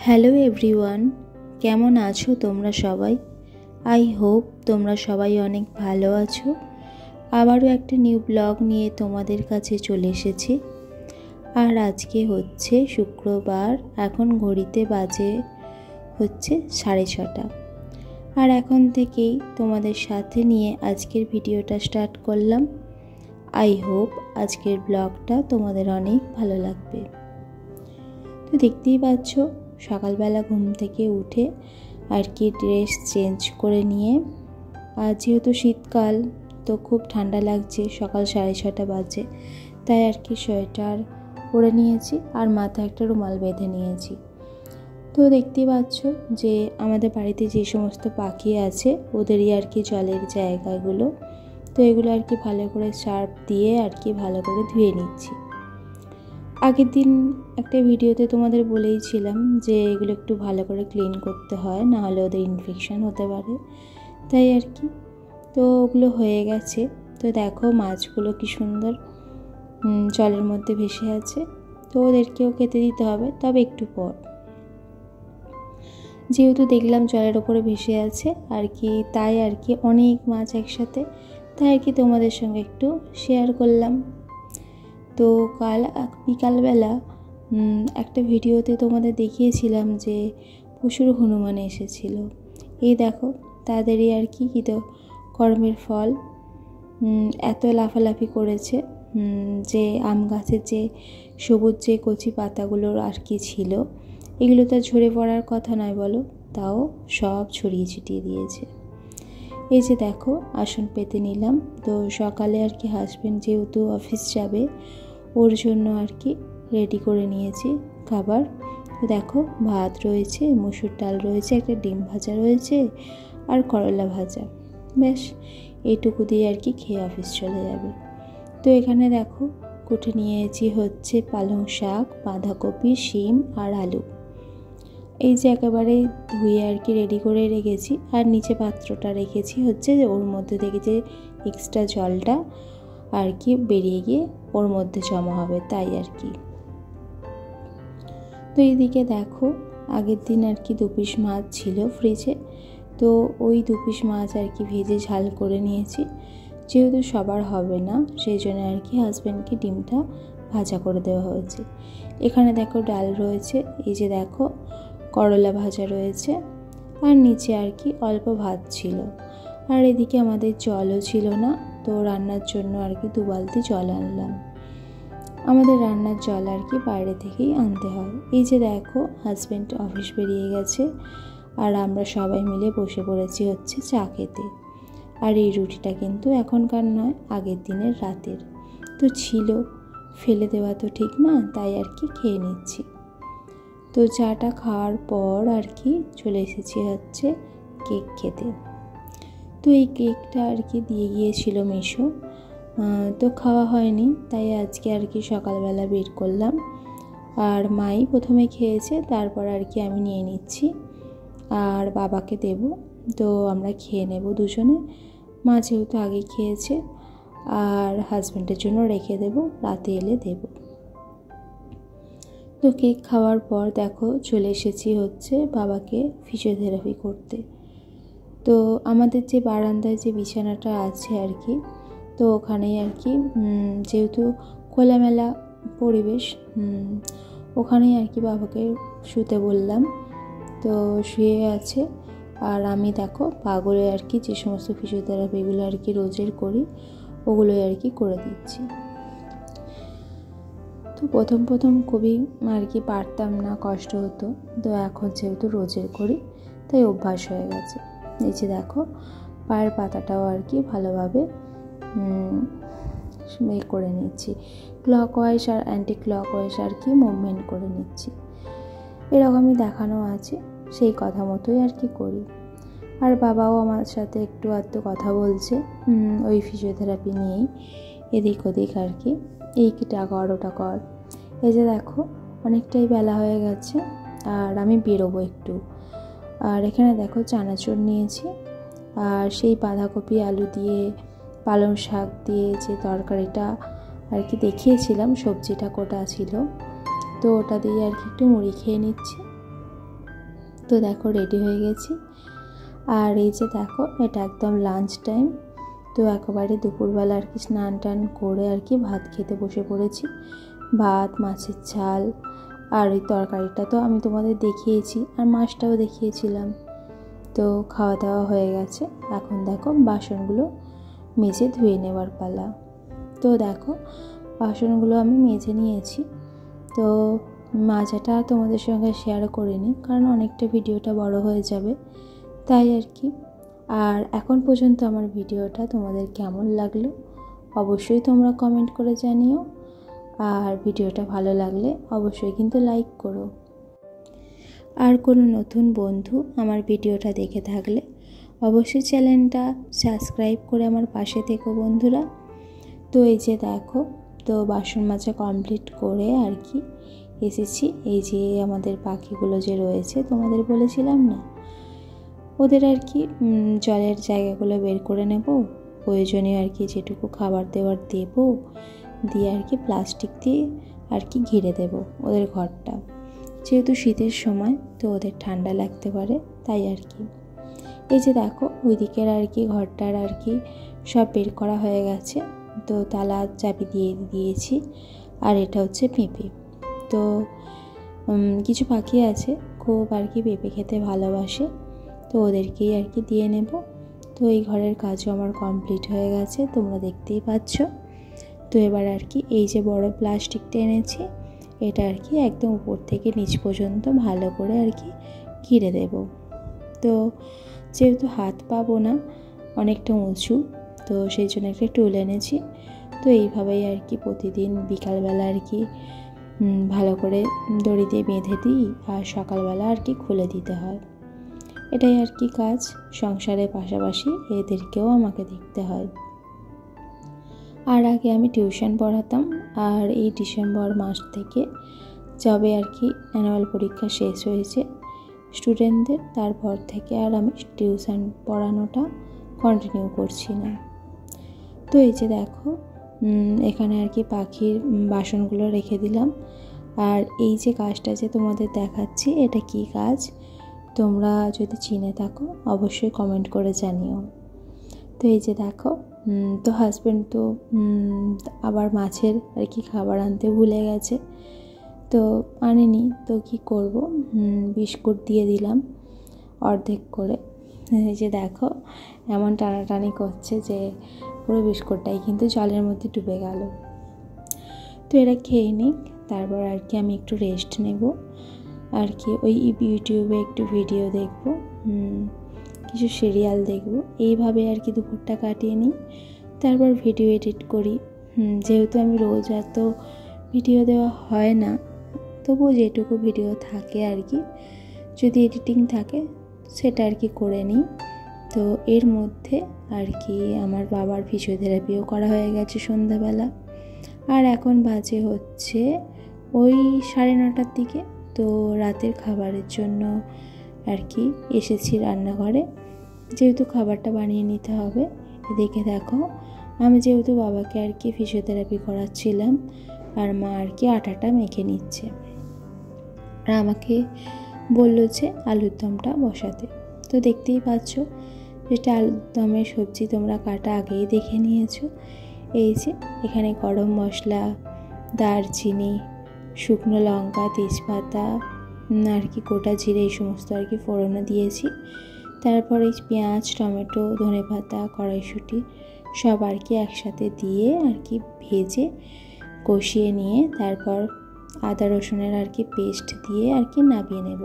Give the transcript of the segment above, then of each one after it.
Hello everyone, কেমন আছো তোমরা সবাই? আই হোপ তোমরা সবাই অনেক ভালো আছো। আবারও একটা নিউ ব্লগ নিয়ে তোমাদের কাছে চলে এসেছি। আর আজকে হচ্ছে শুক্রবার, এখন ঘড়িতে বাজে হচ্ছে 6:30। আর এখন থেকেই তোমাদের সাথে নিয়ে আজকের ভিডিওটা স্টার্ট করলাম। আই হোপ আজকের ব্লগটা তোমাদের অনেক ভালো লাগবে। তো দেখতেই পাচ্ছ, সকালবেলা ঘুম থেকে উঠে আর কি ড্রেস চেঞ্জ করে নিয়ে, আর যেহেতু শীতকাল তো খুব ঠান্ডা লাগছে, সকাল 6:30 বাজে, তাই আর কি সোয়েটার পরে নিয়েছি আর মাথায় একটা রুমাল বেঁধে নিয়েছি। তো দেখতেই পাচ্ছ যে আমাদের বাড়িতে যে সমস্ত পাখি আছে ওদেরই আর কি জলের জায়গাগুলো, তো এগুলো আর কি ভালো করে সার্ফ দিয়ে আর কি ভালো করে ধুয়ে নিচ্ছি। আগের দিন একটা ভিডিওতে তোমাদের বলেইছিলাম যে এগুলো একটু ভালো করে ক্লিন করতে হয়, নাহলে ওদের ইনফেকশান হতে পারে, তাই আর কি। তো ওগুলো হয়ে গেছে। তো দেখো মাছগুলো কি সুন্দর জলের মধ্যে ভেসে আছে। তো ওদেরকেও খেতে দিতে হবে, তবে একটু পর। যেহেতু দেখলাম জলের ওপরে ভেসে আছে আর কি, তাই আর কি অনেক মাছ একসাথে, তাই আর কি তোমাদের সঙ্গে একটু শেয়ার করলাম। তো কাল বিকালবেলা একটা ভিডিওতে তোমাদের দেখিয়েছিলাম যে পশুর হনুমান এসেছিল। এই দেখো তাদেরই আর কি তো কর্মের ফল, এত লাফালাফি করেছে যে আম গাছের যে সবুজ যে কচি পাতাগুলোর আর কি ছিল, এগুলো তো ঝরে পড়ার কথা নয় বলো, তাও সব ছড়িয়ে ছিটিয়ে দিয়েছে। এই যে দেখো আসন পেতে নিলাম। তো সকালে আর কি হাজব্যান্ড যেহেতু অফিস যাবে, ওর জন্য আর কি রেডি করে নিয়েছি খাবার। তো দেখো ভাত রয়েছে, মসুর ডাল রয়েছে, একটা ডিম ভাজা রয়েছে আর করলা ভাজা। বেশ এইটুকু দিয়ে আর কি খেয়ে অফিস চলে যাবে। তো এখানে দেখো কুটে নিয়েছি হচ্ছে পালং শাক, বাঁধাকপি, শিম আর আলু। এই যে একেবারে ধুয়ে আর কি রেডি করে রেখেছি। আর নিচে পাত্রটা রেখেছি হচ্ছে যে ওর মধ্যে থেকে যে এক্সট্রা জলটা আর কি বেরিয়ে গিয়ে ওর মধ্যে জমা হবে, তাই আর কি। তো এইদিকে দেখো আগের দিন আর কি 2 পিস মাছ ছিল ফ্রিজে, তো ওই 2 পিস মাছ আর কি ভেজে ঝাল করে নিয়েছি। যেহেতু সবার হবে না, সেই জন্য আর কি হাজব্যান্ডকে ডিমটা ভাজা করে দেওয়া হয়েছে। এখানে দেখো ডাল রয়েছে, এই যে দেখো করলা ভাজা রয়েছে, আর নিচে আর কি অল্প ভাত ছিল। আর এদিকে আমাদের জলও ছিল না, তো রান্নার জন্য আর কি 2 বালতি জল আনলাম। আমাদের রান্নার জল আর কি বাইরে থেকেই আনতে হয়। এই যে দেখো হাজব্যান্ড অফিস বেরিয়ে গেছে, আর আমরা সবাই মিলে বসে পড়েছি হচ্ছে চা খেতে। আর এই রুটিটা কিন্তু এখনকার নয়, আগের দিনের রাতের তো ছিল, ফেলে দেওয়া তো ঠিক না, তাই আর কি খেয়ে নিচ্ছি। তো চাটা খাওয়ার পর আর কি চলে এসেছি হচ্ছে কেক খেতে। তো এই কেকটা আর কি দিয়ে গিয়েছিল মিশো, তো খাওয়া হয়নি, তাই আজকে আর কি সকালবেলা বের করলাম। আর মাই প্রথমে খেয়েছে, তারপর আর কি আমি নিয়ে নিচ্ছি আর বাবাকে দেব। তো আমরা খেয়ে নেব দুজনে, মা যেহেতু আগে খেয়েছে, আর হাজব্যান্ডের জন্য রেখে দেব, রাতে এলে দেব। তো কেক খাওয়ার পর দেখো চলে এসেছি হচ্ছে বাবাকে ফিজিওথেরাপি করতে। তো আমাদের যে বারান্দায় যে বিছানাটা আছে আর কি, তো ওখানেই আর কি যেহেতু খোলামেলা পরিবেশ, ওখানেই আর কি বাবাকে শুতে বললাম। তো শুয়ে আছে, আর আমি দেখো পাগলে আর কি যে সমস্ত ফিজিওথেরাপিগুলো আর কি রোজের করি, ওগুলোই আর কি করে দিচ্ছি। তো প্রথম খুবই আর কি পারতাম না, কষ্ট হতো, তো এখন যেহেতু রোজের করি তাই অভ্যাস হয়ে গেছে। এই যে দেখো পায়ের পাতাটাও আর কি ভালোভাবে করে নিচ্ছি, ক্লকওয়াইজ আর অ্যান্টি ক্লকওয়াইজ আর কি মুভমেন্ট করে নিচ্ছি। এরকমই দেখানো আছে, সেই কথা মতোই আর কি করি। আর বাবাও আমার সাথে একটু আধটু কথা বলছে ওই ফিজিওথেরাপি নিয়েই, এদিক ওদিক আর কি, এইটা কর ওটা কর। এই যে দেখো অনেকটাই বেলা হয়ে গেছে, আর আমি বেরোবো একটু। আর এখানে দেখো চানাচুর নিয়েছি, আর সেই বাঁধাকপি আলু দিয়ে পালং শাক দিয়ে যে তরকারিটা আর কি দেখিয়েছিলাম, সবজিটা কোটা ছিল, তো ওটা দিয়ে আর কি একটু মুড়ি খেয়ে নিচ্ছি। তো দেখো রেডি হয়ে গেছি। আর এই যে দেখো এটা একদম লাঞ্চ টাইম। তো একেবারে দুপুরবেলা আর কি স্নান টান করে আর কি ভাত খেতে বসে পড়েছি। ভাত, মাছের ঝাল আর ওই তরকারিটা তো আমি তোমাদের দেখিয়েছি, আর মাছটাও দেখিয়েছিলাম। তো খাওয়া দাওয়া হয়ে গেছে। এখন দেখো বাসনগুলো মেজে ধুয়ে নেওয়ার পালা। তো দেখো বাসনগুলো আমি মেজে নিয়েছি। তো মাজাটা তোমাদের সঙ্গে শেয়ার করিনি, কারণ অনেকটা ভিডিওটা বড় হয়ে যাবে, তাই আর কি। আর এখন পর্যন্ত আমার ভিডিওটা তোমাদের কেমন লাগলো অবশ্যই তোমরা কমেন্ট করে জানিও। আর ভিডিওটা ভালো লাগলে অবশ্যই কিন্তু লাইক করো। আর কোনো নতুন বন্ধু আমার ভিডিওটা দেখে থাকলে অবশ্যই চ্যানেলটা সাবস্ক্রাইব করে আমার পাশে থেকো বন্ধুরা। তো এই যে দেখো, তো বাসন মাজা কমপ্লিট করে আর কি এসেছি। এই যে আমাদের পাখিগুলো যে রয়েছে তোমাদের বলেছিলাম না, ওদের আর কি জলের জায়গাগুলো বের করে নেব, প্রয়োজনীয় আর কি যেটুকু খাবার দেওয়ার দেবো, দিয়ে আর কি প্লাস্টিক দিয়ে আর কি ঘিরে দেব ওদের ঘরটা। যেহেতু শীতের সময় তো ওদের ঠান্ডা লাগতে পারে, তাই আর কি। এই যে দেখো ওই দিকের আর কি ঘরটার আর কি সব বের করা হয়ে গেছে। তো তালা চাবি দিয়ে দিয়েছি। আর এটা হচ্ছে পেঁপে। তো কিছু পাখি আছে খুব আর কি পেঁপে খেতে ভালোবাসে, তো ওদেরকেই আর কি দিয়ে নেব। তো এই ঘরের কাজও আমার কমপ্লিট হয়ে গেছে, তোমরা দেখতেই পাচ্ছ। তো এবার আর কি এই যে বড় প্লাস্টিকটা এনেছি, এটা আর কি একদম উপর থেকে নিচ পর্যন্ত ভালো করে আর কি ঘিরে দেব। তো যেহেতু হাত পাবো না, অনেকটা উঁচু, তো সেই জন্য একটা টুল এনেছি। তো এইভাবেই আর কি প্রতিদিন বিকালবেলা আর কি ভালো করে দড়ি দিয়ে বেঁধে দিই, আর সকালবেলা আর কি খুলে দিতে হয়। এটাই আর কি কাজ। সংসারের পাশাপাশি এদেরকেও আমাকে দেখতে হয়। আর আগে আমি টিউশন পড়াতাম, আর এই ডিসেম্বর মাস থেকে যবে আর কি অ্যানুয়াল পরীক্ষা শেষ হয়েছে স্টুডেন্টদের, তারপর থেকে আর আমি টিউশন পড়ানোটা কন্টিনিউ করছি না। তো এই যে দেখো এখানে আর কি পাখির বাসনগুলো রেখে দিলাম। আর এই যে কাজটা যে তোমাদের দেখাচ্ছি, এটা কি কাজ তোমরা যদি চিনে থাকো অবশ্যই কমেন্ট করে জানিও। তো এই যে দেখো, তো হাজব্যান্ড তো আবার মাছের আর কি খাবার আনতে ভুলে গেছে, তো আনেনি। তো কি করব, বিস্কুট দিয়ে দিলাম অর্ধেক করে। এই যে দেখো এমন টানাটানি করছে যে পুরো বিস্কুটটাই কিন্তু জলের মধ্যে ডুবে গেল। তো এরা খেয়ে নিক, তারপর আর কি আমি একটু রেস্ট নেব আর কি। ওই ইউটিউবে একটু ভিডিও দেখব, কিছু সিরিয়াল দেখব, এইভাবে আর কি দুপুরটা কাটিয়ে নিই। তারপর ভিডিও এডিট করি। যেহেতু আমি রোজ এত ভিডিও দেওয়া হয় না, তবুও যেটুকু ভিডিও থাকে আর কি, যদি এডিটিং থাকে সেটা আর কি করে নিই। তো এর মধ্যে আর কি আমার বাবার ফিজিওথেরাপিও করা হয়ে গেছে সন্ধ্যাবেলা। আর এখন বাজে হচ্ছে ওই 9:30টার দিকে। তো রাতের খাবারের জন্য আর কি এসেছি রান্নাঘরে, যেহেতু খাবারটা বানিয়ে নিতে হবে। এদিকে দেখো আমি যেহেতু বাবাকে আর কি ফিজিওথেরাপি করাচ্ছিলাম, আর মা আর কি আটাটা মেখে নিচ্ছে, আর আমাকে বললো যে আলুর দমটা বসাতে। তো দেখতেই পাচ্ছ যেটা আলুর দমের সবজি তোমরা কাটা আগেই দেখে নিয়েছো। এই যে এখানে গরম মশলা, দারচিনি, শুকনো লঙ্কা, তেজপাতা আর কি গোটা জিরে এই সমস্ত আর কি ফোড়নে দিয়েছি। তারপরে পেঁয়াজ, টমেটো, ধনেপাতা, কড়াইশুঁটি সব আর কি একসাথে দিয়ে আর কি ভেজে কষিয়ে নিয়ে তারপর আদা রসুনের আর কি পেস্ট দিয়ে আর কি নামিয়ে নেব।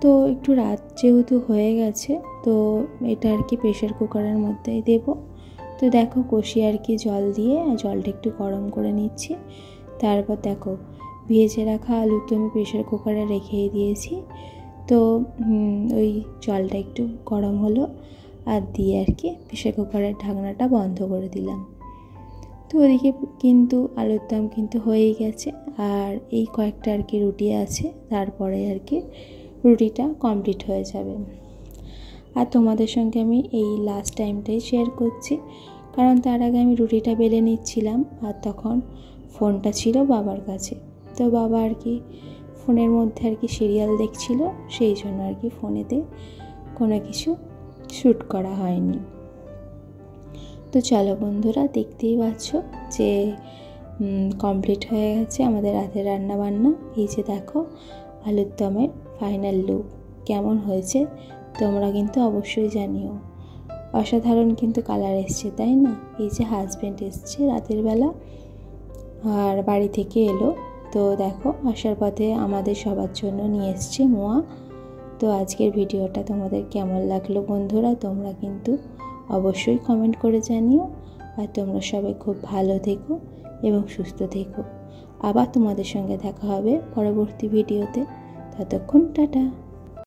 তো একটু রাত যেহেতু হয়ে গেছে, তো এটা আর কি প্রেশার কুকারের মধ্যেই দেব। তো দেখো কষিয়ে আর কি জল দিয়ে জলটা একটু গরম করে নিচ্ছি। তারপর দেখো ভেজে রাখা আলু তো আমি প্রেশার কুকারে রেখেই দিয়েছি। তো ওই জলটা একটু গরম হলো আর দিয়ে আর কি প্রেশার কুকারের ঢাকনাটা বন্ধ করে দিলাম। তো ওদিকে কিন্তু আলুর দম কিন্তু হয়েই গেছে, আর এই কয়েকটা আর কি রুটি আছে, তারপরে আর কি রুটিটা কমপ্লিট হয়ে যাবে। আর তোমাদের সঙ্গে আমি এই লাস্ট টাইমটাই শেয়ার করছি, কারণ তার আগে আমি রুটিটা বেলে নিচ্ছিলাম, আর তখন ফোনটা ছিল বাবার কাছে। তো বাবা আর কি ফোনের মধ্যে আর কি সিরিয়াল দেখছিল, সেই জন্য আর কি ফোনেতে কোনো কিছু শ্যুট করা হয়নি। তো চলো বন্ধুরা, দেখতেই পাচ্ছ যে কমপ্লিট হয়ে গেছে আমাদের রাতের রান্না বান্না। এই যে দেখো আলুর দমের ফাইনাল লুক কেমন হয়েছে তোমরা কিন্তু অবশ্যই জানিও। অসাধারণ কিন্তু কালার এসছে, তাই না? এই যে হাজব্যান্ড এসছে রাতের বেলা আর বাড়ি থেকে এলো, তো দেখো আসার পথে আমাদের সবার জন্য নিয়ে এসছে মোয়া। তো আজকের ভিডিওটা তোমাদের কেমন লাগলো বন্ধুরা তোমরা কিন্তু অবশ্যই কমেন্ট করে জানিও। আর তোমরা সবাই খুব ভালো থেকো এবং সুস্থ থেকো। আবার তোমাদের সঙ্গে দেখা হবে পরবর্তী ভিডিওতে। ততক্ষণ টাটা।